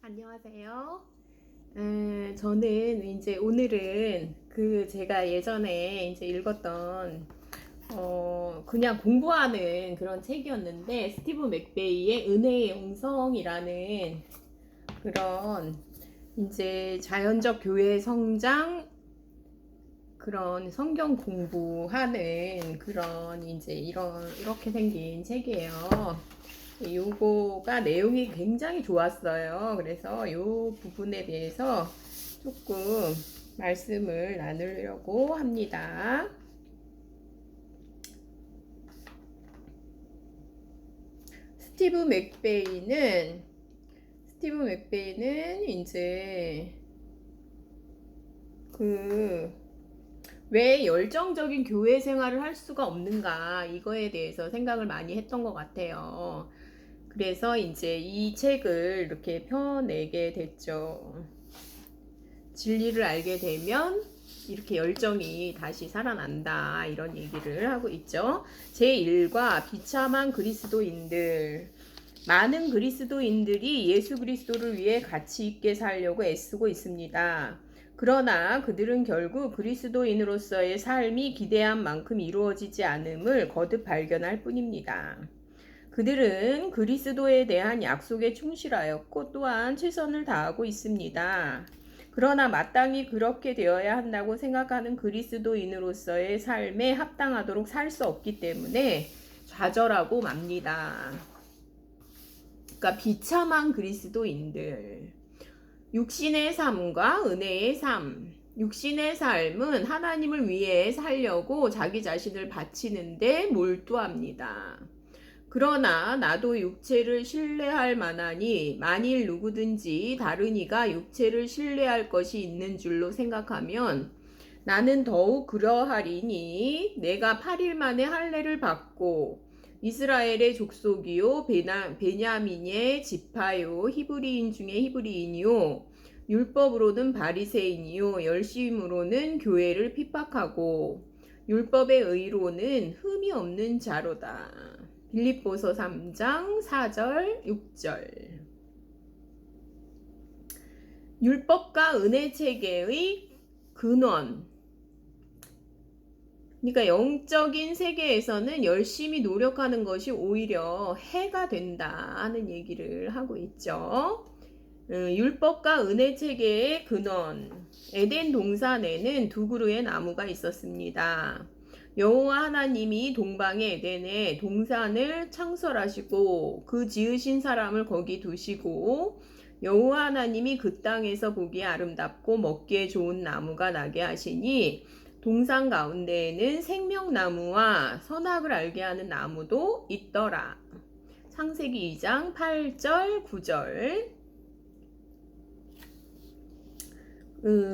안녕하세요. 저는 이제 오늘은 제가 예전에 이제 읽었던 그냥 공부하는 그런 책이었는데 스티브 맥베이의 은혜의 영성이라는 그런 이제 자연적 교회 성장 그런 성경 공부하는 그런 이제 이렇게 생긴 책이에요. 요거가 내용이 굉장히 좋았어요. 그래서 요 부분에 대해서 조금 말씀을 나누려고 합니다. 스티브 맥베이는 이제 왜 열정적인 교회 생활을 할 수가 없는가 이거에 대해서 생각을 많이 했던 것 같아요. 그래서 이제 이 책을 이렇게 펴내게 됐죠. 진리를 알게 되면 이렇게 열정이 다시 살아난다 이런 얘기를 하고 있죠. 제1과 비참한 그리스도인들. 많은 그리스도인들이 예수 그리스도를 위해 가치 있게 살려고 애쓰고 있습니다. 그러나 그들은 결국 그리스도인으로서의 삶이 기대한 만큼 이루어지지 않음을 거듭 발견할 뿐입니다. 그들은 그리스도에 대한 약속에 충실하였고 또한 최선을 다하고 있습니다. 그러나 마땅히 그렇게 되어야 한다고 생각하는 그리스도인으로서의 삶에 합당하도록 살 수 없기 때문에 좌절하고 맙니다. 그러니까 비참한 그리스도인들. 육신의 삶과 은혜의 삶. 육신의 삶은 하나님을 위해 살려고 자기 자신을 바치는데 몰두합니다. 그러나 나도 육체를 신뢰할 만하니 만일 누구든지 다른 이가 육체를 신뢰할 것이 있는 줄로 생각하면 나는 더욱 그러하리니 내가 8일 만에 할례를 받고 이스라엘의 족속이요 베냐민의 지파요 히브리인 중에 히브리인이요 율법으로는 바리새인이요 열심으로는 교회를 핍박하고 율법의 의로는 흠이 없는 자로다. 빌립보서 3장 4절 6절. 율법과 은혜 체계의 근원. 그러니까 영적인 세계에서는 열심히 노력하는 것이 오히려 해가 된다 하는 얘기를 하고 있죠. 율법과 은혜 체계의 근원. 에덴 동산에는 두 그루의 나무가 있었습니다. 여호와 하나님이 동방의 에덴에 동산을 창설하시고 그 지으신 사람을 거기 두시고 여호와 하나님이 그 땅에서 보기에 아름답고 먹기에 좋은 나무가 나게 하시니 동산 가운데에는 생명나무와 선악을 알게 하는 나무도 있더라. 창세기 2장 8절 9절.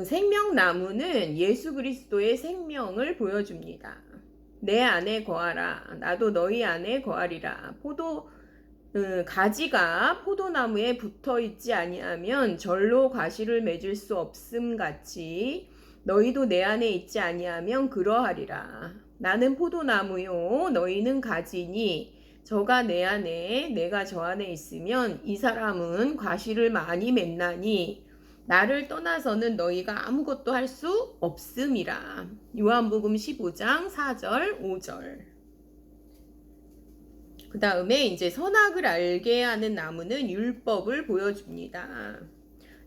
생명나무는 예수 그리스도의 생명을 보여줍니다. 내 안에 거하라. 나도 너희 안에 거하리라. 가지가 포도나무에 붙어 있지 아니하면 절로 가시를 맺을 수 없음 같이 너희도 내 안에 있지 아니하면 그러하리라. 나는 포도나무요 너희는 가지니 저가 내 안에 내가 저 안에 있으면 이 사람은 과실을 많이 맺나니 나를 떠나서는 너희가 아무것도 할 수 없음이라. 요한복음 15장 4절 5절. 그 다음에 이제 선악을 알게 하는 나무는 율법을 보여줍니다.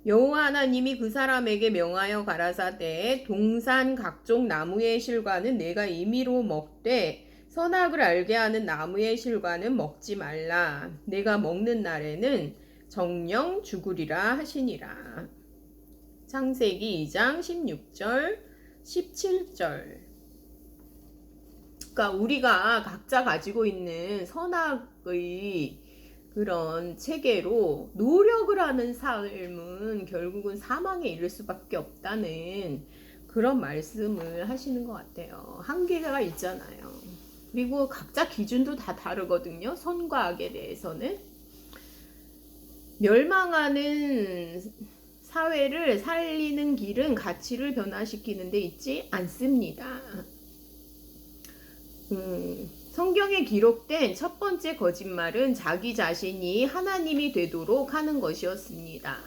여호와 하나님이 그 사람에게 명하여 가라사대 동산 각종 나무의 실과는 내가 임의로 먹되 선악을 알게 하는 나무의 실과는 먹지 말라. 내가 먹는 날에는 정령 죽으리라 하시니라. 창세기 2장 16절 17절. 그러니까 우리가 각자 가지고 있는 선악의 그런 체계로 노력을 하는 삶은 결국은 사망에 이를 수밖에 없다는 그런 말씀을 하시는 것 같아요. 한계가 있잖아요. 그리고 각자 기준도 다 다르거든요. 선과 악에 대해서는. 멸망하는 사회를 살리는 길은 가치를 변화시키는 데 있지 않습니다. 성경에 기록된 첫 번째 거짓말은 자기 자신이 하나님이 되도록 하는 것이었습니다.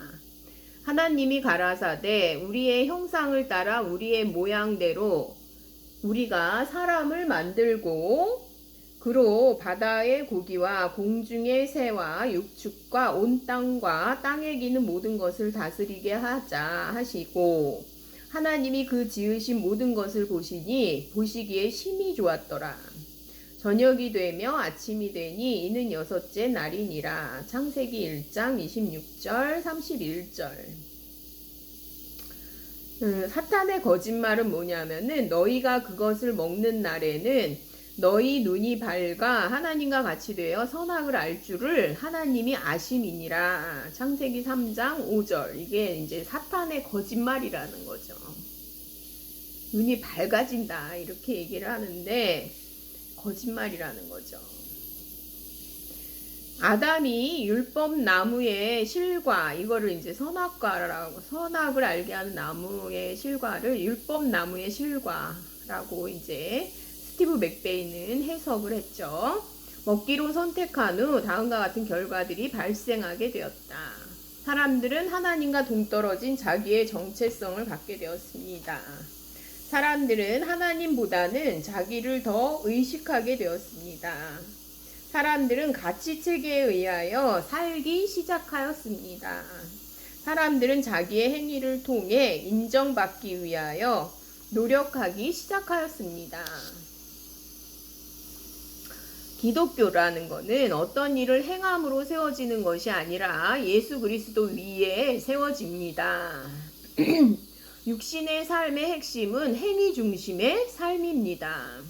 하나님이 가라사대 우리의 형상을 따라 우리의 모양대로 우리가 사람을 만들고 그로 바다의 고기와 공중의 새와 육축과 온 땅과 땅에 기는 모든 것을 다스리게 하자 하시고 하나님이 그 지으신 모든 것을 보시기에 심히 좋았더라. 저녁이 되며 아침이 되니 이는 여섯째 날이니라. 창세기 1장 26절 31절. 사탄의 거짓말은 뭐냐면은 너희가 그것을 먹는 날에는 너희 눈이 밝아 하나님과 같이 되어 선악을 알 줄을 하나님이 아심이니라. 창세기 3장 5절. 이게 이제 사탄의 거짓말이라는 거죠. 눈이 밝아진다 이렇게 얘기를 하는데 거짓말이라는 거죠. 아담이 율법 나무의 실과, 이거를 이제 선악과라고, 선악을 알게 하는 나무의 실과를 율법 나무의 실과라고 이제 스티브 맥베이는 해석을 했죠. 먹기로 선택한 후 다음과 같은 결과들이 발생하게 되었다. 사람들은 하나님과 동떨어진 자기의 정체성을 갖게 되었습니다. 사람들은 하나님보다는 자기를 더 의식하게 되었습니다. 사람들은 가치체계에 의하여 살기 시작하였습니다. 사람들은 자기의 행위를 통해 인정받기 위하여 노력하기 시작하였습니다. 기독교라는 것은 어떤 일을 행함으로 세워지는 것이 아니라 예수 그리스도 위에 세워집니다. 육신의 삶의 핵심은 행위 중심의 삶입니다.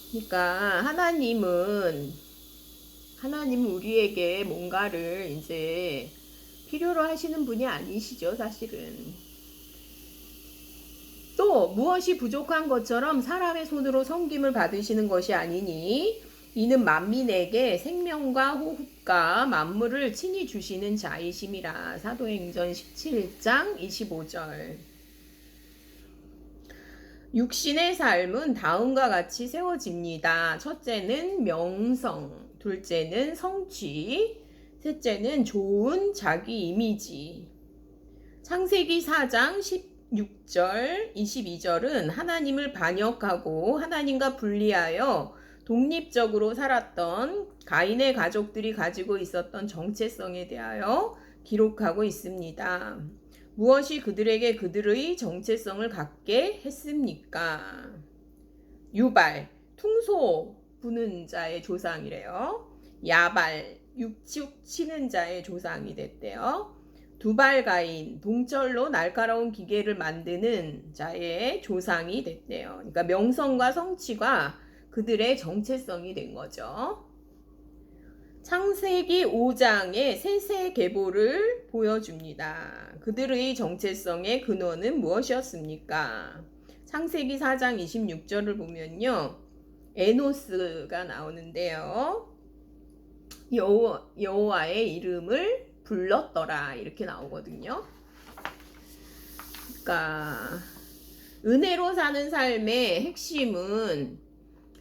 그러니까 하나님은 우리에게 뭔가를 이제 필요로 하시는 분이 아니시죠, 사실은. 또 무엇이 부족한 것처럼 사람의 손으로 섬김을 받으시는 것이 아니니 이는 만민에게 생명과 호흡과 만물을 친히 주시는 자이심이라. 사도행전 17장 25절. 육신의 삶은 다음과 같이 세워집니다. 첫째는 명성, 둘째는 성취, 셋째는 좋은 자기 이미지. 창세기 4장 16절, 22절은 하나님을 반역하고 하나님과 분리하여 독립적으로 살았던 가인의 가족들이 가지고 있었던 정체성에 대하여 기록하고 있습니다. 무엇이 그들에게 그들의 정체성을 갖게 했습니까? 유발, 퉁소 부는 자의 조상이래요. 야발, 육축 치는 자의 조상이 됐대요. 두발가인, 동철로 날카로운 기계를 만드는 자의 조상이 됐대요. 그러니까 명성과 성취가 그들의 정체성이 된 거죠. 창세기 5장의 세세 계보를 보여줍니다. 그들의 정체성의 근원은 무엇이었습니까? 창세기 4장 26절을 보면요. 에노스가 나오는데요. 여호와의 이름을 불렀더라 이렇게 나오거든요. 그러니까 은혜로 사는 삶의 핵심은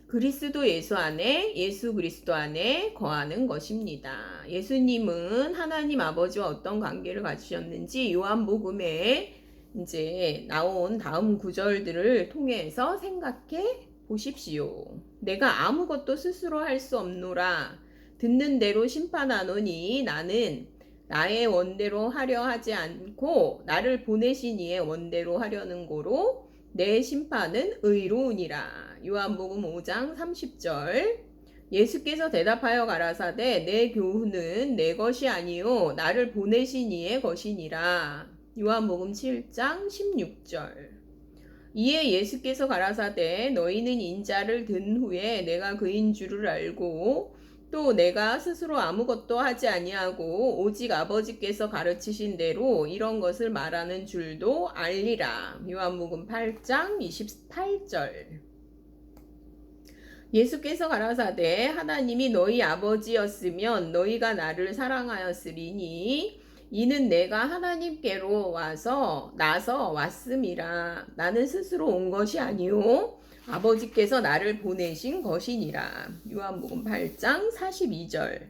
그리스도 예수 안에, 예수 그리스도 안에 거하는 것입니다. 예수님은 하나님 아버지와 어떤 관계를 가지셨는지 요한복음에 이제 나온 다음 구절들을 통해서 생각해 보십시오. 내가 아무것도 스스로 할 수 없노라. 듣는 대로 심판하노니 나는 나의 원대로 하려 하지 않고 나를 보내신 이의 원대로 하려는 고로 내 심판은 의로우니라. 요한복음 5장 30절. 예수께서 대답하여 가라사대 내 교훈은 내 것이 아니요 나를 보내신 이의 것이니라. 요한복음 7장 16절. 이에 예수께서 가라사대 너희는 인자를 든 후에 내가 그인 줄을 알고 또 내가 스스로 아무것도 하지 아니하고 오직 아버지께서 가르치신 대로 이런 것을 말하는 줄도 알리라. 요한복음 8장 28절. 예수께서 가라사대 하나님이 너희 아버지였으면 너희가 나를 사랑하였으리니 이는 내가 하나님께로 나서 왔음이라. 나는 스스로 온 것이 아니요 아버지께서 나를 보내신 것이니라. 요한복음 8장 42절.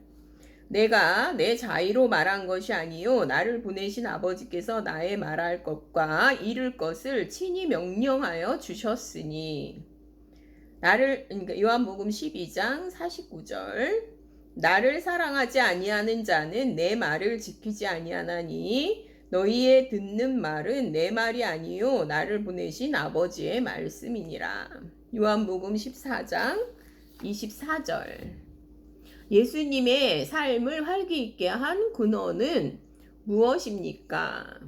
내가 내 자의로 말한 것이 아니요 나를 보내신 아버지께서 나의 말할 것과 이룰 것을 친히 명령하여 주셨으니. 그러니까 요한복음 12장 49절. 나를 사랑하지 아니하는 자는 내 말을 지키지 아니하나니 너희의 듣는 말은 내 말이 아니요 나를 보내신 아버지의 말씀이니라. 요한복음 14장 24절. 예수님의 삶을 활기 있게 한 근원은 무엇입니까?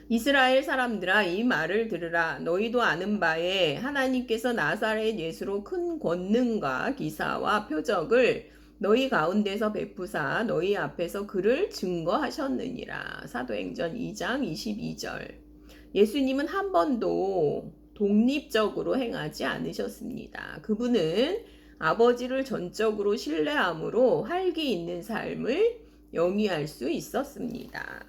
이스라엘 사람들아 이 말을 들으라. 너희도 아는 바에 하나님께서 나사렛 예수로 큰 권능과 기사와 표적을 너희 가운데서 베푸사 너희 앞에서 그를 증거하셨느니라. 사도행전 2장 22절. 예수님은 한 번도 독립적으로 행하지 않으셨습니다. 그분은 아버지를 전적으로 신뢰함으로 활기 있는 삶을 영위할 수 있었습니다.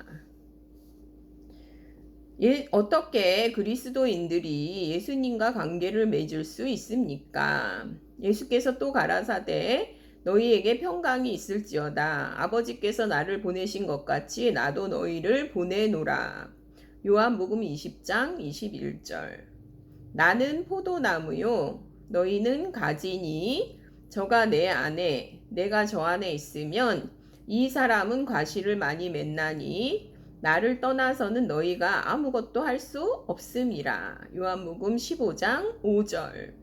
어떻게 그리스도인들이 예수님과 관계를 맺을 수 있습니까? 예수께서 또 가라사대 너희에게 평강이 있을지어다. 아버지께서 나를 보내신 것 같이 나도 너희를 보내노라. 요한복음 20장 21절. 나는 포도나무요 너희는 가지니 저가 내 안에 내가 저 안에 있으면 이 사람은 과실을 많이 맺나니 나를 떠나서는 너희가 아무것도 할 수 없음이라. 요한복음 15장 5절.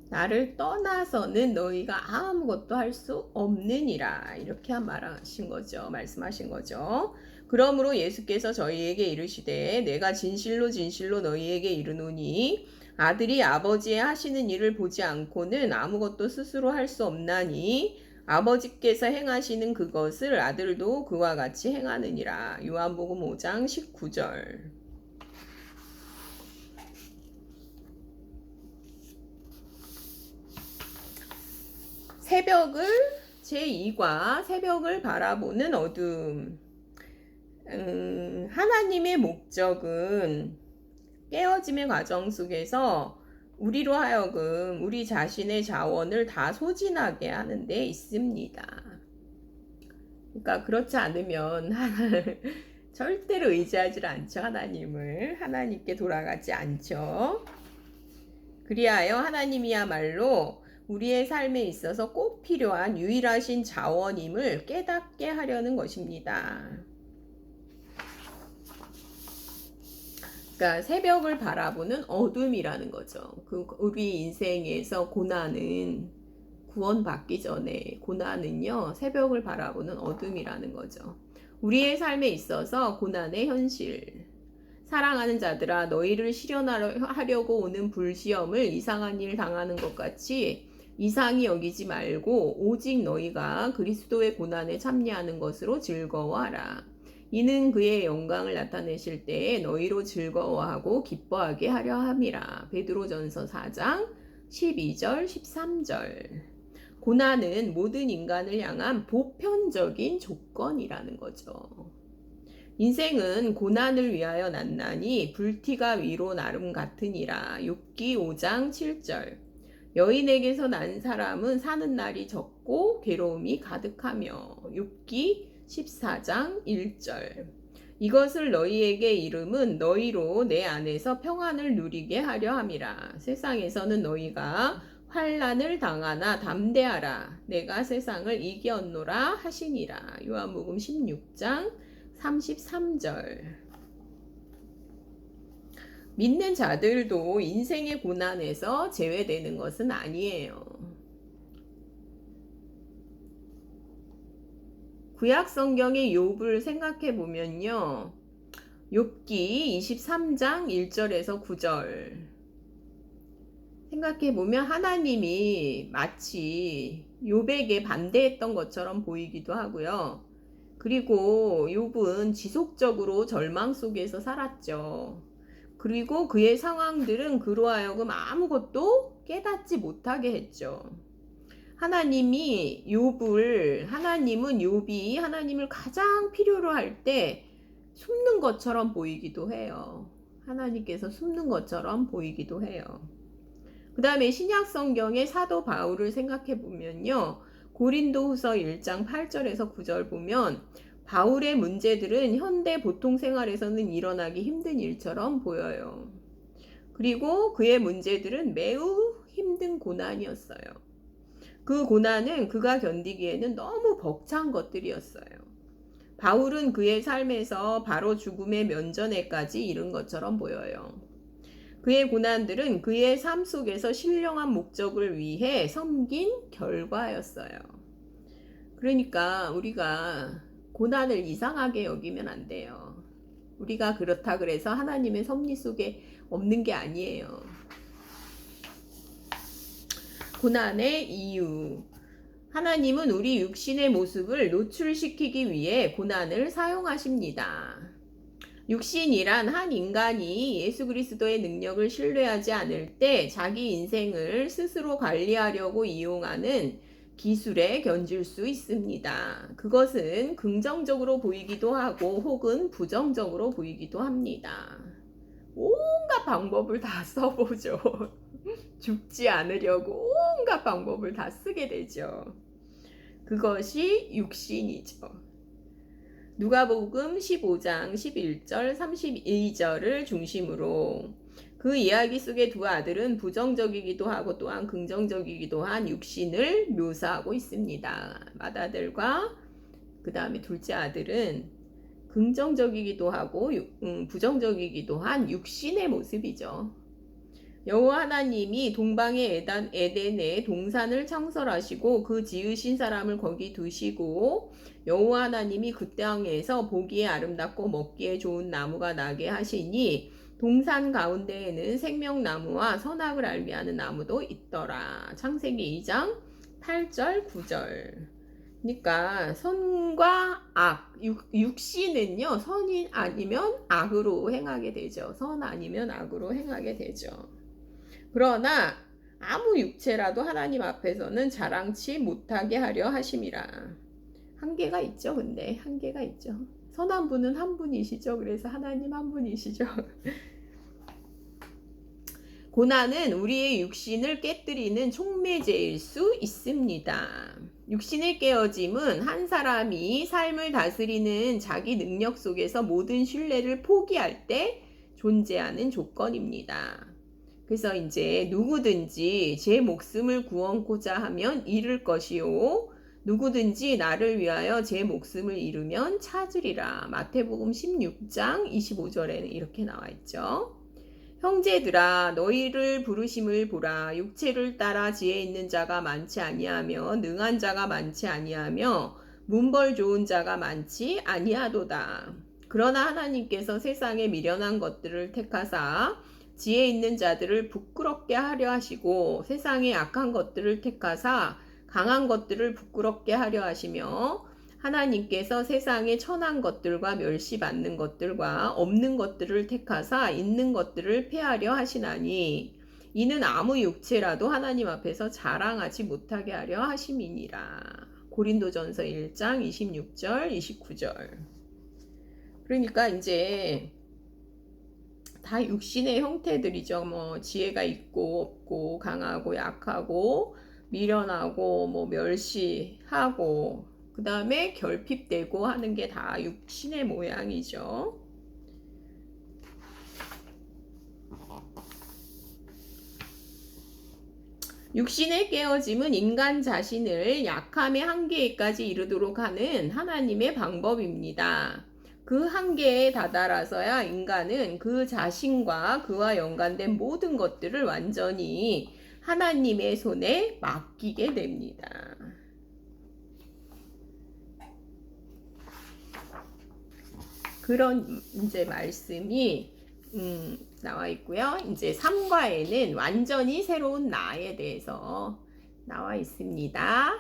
나를 떠나서는 너희가 아무것도 할 수 없느니라. 이렇게 말하신 거죠. 말씀하신 거죠. 그러므로 예수께서 저희에게 이르시되 내가 진실로 진실로 너희에게 이르노니 아들이 아버지의 하시는 일을 보지 않고는 아무것도 스스로 할 수 없나니 아버지께서 행하시는 그것을 아들도 그와 같이 행하느니라. 요한복음 5장 19절. 새벽을 제2과 새벽을 바라보는 어둠. 하나님의 목적은 깨어짐의 과정 속에서 우리로 하여금 우리 자신의 자원을 다 소진하게 하는 데 있습니다. 그러니까 그렇지 않으면 절대로 의지하지 않죠. 하나님께 돌아가지 않죠. 그리하여 하나님이야말로 우리의 삶에 있어서 꼭 필요한 유일하신 자원임을 깨닫게 하려는 것입니다. 그러니까 새벽을 바라보는 어둠이라는 거죠. 우리 인생에서 고난은 구원받기 전에 고난은요 새벽을 바라보는 어둠이라는 거죠. 우리의 삶에 있어서 고난의 현실. 사랑하는 자들아 너희를 시련하려고 오는 불시험을 이상한 일 당하는 것 같이 이상히 여기지 말고 오직 너희가 그리스도의 고난에 참여하는 것으로 즐거워하라. 이는 그의 영광을 나타내실 때에 너희로 즐거워하고 기뻐하게 하려 함이라. 베드로전서 4장 12절 13절. 고난은 모든 인간을 향한 보편적인 조건이라는 거죠. 인생은 고난을 위하여 났나니 불티가 위로 나름 같으니라. 욥기 5장 7절. 여인에게서 난 사람은 사는 날이 적고 괴로움이 가득하며. 욥기 14장 1절. 이것을 너희에게 이름은 너희로 내 안에서 평안을 누리게 하려 함이라. 세상에서는 너희가 환난을 당하나 담대하라. 내가 세상을 이겼노라 하시니라. 요한복음 16장 33절. 믿는 자들도 인생의 고난에서 제외되는 것은 아니에요. 구약 성경의 욥을 생각해 보면요. 욥기 23장 1절에서 9절. 생각해 보면 하나님이 마치 욥에게 반대했던 것처럼 보이기도 하고요. 그리고 욥은 지속적으로 절망 속에서 살았죠. 그리고 그의 상황들은 그로 하여금 아무것도 깨닫지 못하게 했죠. 하나님은 욥이 하나님을 가장 필요로 할 때 숨는 것처럼 보이기도 해요. 하나님께서 숨는 것처럼 보이기도 해요. 그 다음에 신약 성경의 사도 바울을 생각해 보면요. 고린도후서 1장 8절에서 9절 보면 바울의 문제들은 현대 보통 생활에서는 일어나기 힘든 일처럼 보여요. 그리고 그의 문제들은 매우 힘든 고난이었어요. 그 고난은 그가 견디기에는 너무 벅찬 것들이었어요. 바울은 그의 삶에서 바로 죽음의 면전에까지 이른 것처럼 보여요. 그의 고난들은 그의 삶 속에서 신령한 목적을 위해 섬긴 결과였어요. 그러니까 우리가 고난을 이상하게 여기면 안 돼요. 우리가 그렇다 그래서 하나님의 섭리 속에 없는 게 아니에요. 고난의 이유. 하나님은 우리 육신의 모습을 노출시키기 위해 고난을 사용하십니다. 육신이란 한 인간이 예수 그리스도의 능력을 신뢰하지 않을 때 자기 인생을 스스로 관리하려고 이용하는 기술에 견줄 수 있습니다. 그것은 긍정적으로 보이기도 하고 혹은 부정적으로 보이기도 합니다. 온갖 방법을 다 써보죠. 죽지 않으려고 온갖 방법을 다 쓰게 되죠. 그것이 육신이죠. 누가복음 15장 11절 32절을 중심으로 그 이야기 속의 두 아들은 부정적이기도 하고 또한 긍정적이기도 한 육신을 묘사하고 있습니다. 맏아들과 그 다음에 둘째 아들은 긍정적이기도 하고 부정적이기도 한 육신의 모습이죠. 여호와 하나님이 동방의 에덴에 동산을 창설하시고 그 지으신 사람을 거기 두시고 여호와 하나님이 그 땅에서 보기에 아름답고 먹기에 좋은 나무가 나게 하시니 동산 가운데에는 생명나무와 선악을 알미하는 나무도 있더라. 창세기 2장 8절 9절. 그러니까 선과 악, 육신은요 선이 아니면 악으로 행하게 되죠. 선 아니면 악으로 행하게 되죠. 그러나 아무 육체라도 하나님 앞에서는 자랑치 못하게 하려 하심이라. 한계가 있죠. 근데 한계가 있죠. 선한 분은 한 분이시죠. 그래서 하나님 한 분이시죠. 고난은 우리의 육신을 깨뜨리는 촉매제일 수 있습니다. 육신의 깨어짐은 한 사람이 삶을 다스리는 자기 능력 속에서 모든 신뢰를 포기할 때 존재하는 조건입니다. 그래서 이제 누구든지 제 목숨을 구원코자 하면 잃을 것이요 누구든지 나를 위하여 제 목숨을 잃으면 찾으리라. 마태복음 16장 25절에는 이렇게 나와 있죠. 형제들아 너희를 부르심을 보라. 육체를 따라 지혜 있는 자가 많지 아니하며 능한 자가 많지 아니하며 문벌 좋은 자가 많지 아니하도다. 그러나 하나님께서 세상에 미련한 것들을 택하사 지혜 있는 자들을 부끄럽게 하려 하시고 세상에 악한 것들을 택하사 강한 것들을 부끄럽게 하려 하시며 하나님께서 세상에 천한 것들과 멸시받는 것들과 없는 것들을 택하사 있는 것들을 폐하려 하시나니 이는 아무 육체라도 하나님 앞에서 자랑하지 못하게 하려 하심이니라. 고린도전서 1장 26절 29절. 그러니까 이제 다 육신의 형태들이죠. 뭐 지혜가 있고 없고 강하고 약하고 미련하고 뭐 멸시하고 그 다음에 결핍되고 하는 게 다 육신의 모양이죠. 육신의 깨어짐은 인간 자신을 약함의 한계에까지 이르도록 하는 하나님의 방법입니다. 그 한계에 다다라서야 인간은 그 자신과 그와 연관된 모든 것들을 완전히 하나님의 손에 맡기게 됩니다. 그런 이제 말씀이 나와 있고요. 이제 3과에는 완전히 새로운 나에 대해서 나와 있습니다.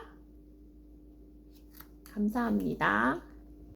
감사합니다.